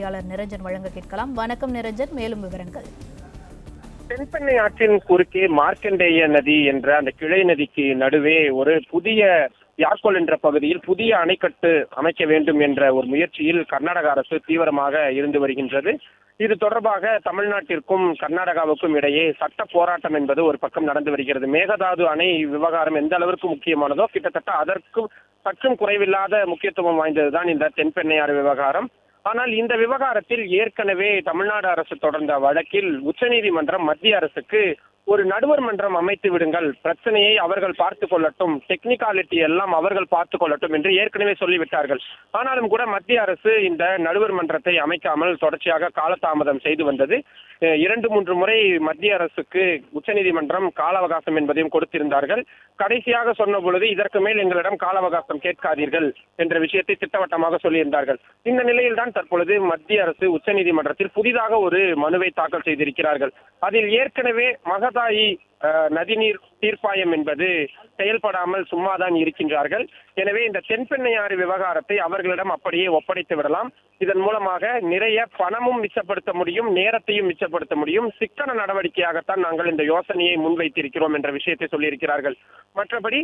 செய்தியாளர் நிரஞ்சன் வழங்க கேட்கலாம். வணக்கம் நிரஞ்சன், மேலும் விவரங்கள். தென்பெண்ணை ஆற்றின் குறுக்கே மார்க்கண்டேய நதி என்ற அந்த கிளை நதிக்கு நடுவே ஒரு புதிய யாக்கோல் என்ற பகுதியில் புதிய அணைக்கட்டு அமைக்க வேண்டும் என்ற ஒரு முயற்சியில் கர்நாடக அரசு தீவிரமாக இருந்து வருகின்றது. இது தொடர்பாக தமிழ்நாட்டிற்கும் கர்நாடகாவுக்கும் இடையே சட்ட போராட்டம் என்பது ஒரு பக்கம் நடந்து வருகிறது. மேகதாது அணை விவகாரம் எந்த அளவிற்கு முக்கியமானதோ கிட்டத்தட்ட அதற்கும் சற்றும் குறைவில்லாத முக்கியத்துவம் வாய்ந்ததுதான் இந்த தென்பெண்ணையாறு விவகாரம். ஆனால் இந்த விவகாரத்தில் ஏற்கனவே தமிழ்நாடு அரசு தொடர்ந்த வழக்கில் உச்சநீதிமன்றம் மத்திய அரசுக்கு ஒரு நடுவர் மன்றம் அமைத்து விடுங்கள், பிரச்சனையை அவர்கள் பார்த்துக் கொள்ளட்டும், டெக்னிக்காலிட்டி எல்லாம் அவர்கள் பார்த்துக் கொள்ளட்டும் என்று ஏற்கனவே சொல்லிவிட்டார்கள். ஆனாலும் கூட மத்திய அரசு இந்த நடுவர் மன்றத்தை அமைக்காமல் தொடர்ச்சியாக காலதாமதம் செய்து வந்தது. 2-3 முறை மத்திய அரசுக்கு உச்சநீதிமன்றம் கால அவகாசம் என்பதையும் கொடுத்திருந்தார்கள். கடைசியாக சொன்ன பொழுது இதற்கு மேல் எங்களிடம் கால அவகாசம் கேட்காதீர்கள் என்ற விஷயத்தை திட்டவட்டமாக சொல்லியிருந்தார்கள். இந்த நிலையில் தான் தற்பொழுது மத்திய அரசு உச்சநீதிமன்றத்தில் புதிதாக ஒரு மனுவை தாக்கல் செய்திருக்கிறார்கள். அதில் ஏற்கனவே மகதாயி நதிநீர் தீர்ப்பாயம் என்பது செயல்படாமல் சும்மாதான் இருக்கின்றார்கள். எனவே இந்த தென்பெண்ணையாறு விவகாரத்தை அவர்களிடம் அப்படியே ஒப்படைத்து விடலாம். இதன் மூலமாக நிறைய பணமும் மிச்சப்படுத்த முடியும், நேரத்தையும் மிச்சப்படுத்த முடியும். சிக்கன நடவடிக்கையாகத்தான் நாங்கள் இந்த யோசனையை முன்வைத்திருக்கிறோம் என்ற விஷயத்தை சொல்லியிருக்கிறார்கள். மற்றபடி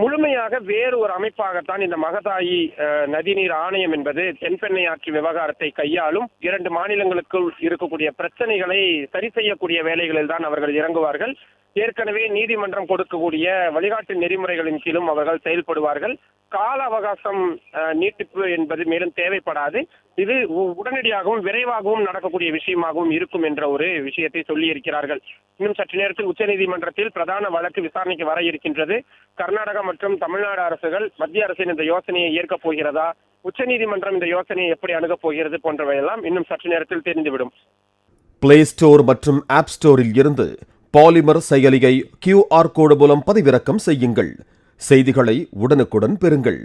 முழுமையாக வேறு ஒரு அமைப்பாகத்தான் இந்த மகதாயி நதிநீர் ஆணையம் என்பது தென்பெண்ணை ஆற்று விவகாரத்தை கையாளும். 2 மாநிலங்களுக்குள் இருக்கக்கூடிய பிரச்சனைகளை சரி செய்யக்கூடிய வேலைகளில் தான் அவர்கள் இறங்குவார்கள். ஏற்கனவே நீதிமன்றம் கொடுக்கக்கூடிய வழிகாட்டு நெறிமுறைகளின் கீழும் அவர்கள் செயல்படுவார்கள். கால அவகாசம் நீட்டிப்பு என்பது மேலும் தேவைப்படாது. இது உடனடியாகவும் விரைவாகவும் நடக்கக்கூடிய விஷயமாகவும் இருக்கும் என்ற ஒரு விஷயத்தை சொல்லி இருக்கிறார்கள். இன்னும் சற்று நேரத்தில் உச்சநீதிமன்றத்தில் பிரதான வழக்கு விசாரணைக்கு வர இருக்கின்றது. கர்நாடகா மற்றும் தமிழ்நாடு அரசுகள் மத்திய அரசின் இந்த யோசனையை ஏற்கப் போகிறதா, உச்சநீதிமன்றம் இந்த யோசனையை எப்படி அணுகப் போகிறது போன்றவையெல்லாம் இன்னும் சற்று நேரத்தில் தெரிந்துவிடும். பிளே ஸ்டோர் மற்றும் ஆப் ஸ்டோரில் இருந்து பாலிமர் செயலியை QR கோடு மூலம் பதிவிறக்கம் செய்யுங்கள். செய்திகளை உடனுக்குடன் பெறுங்கள்.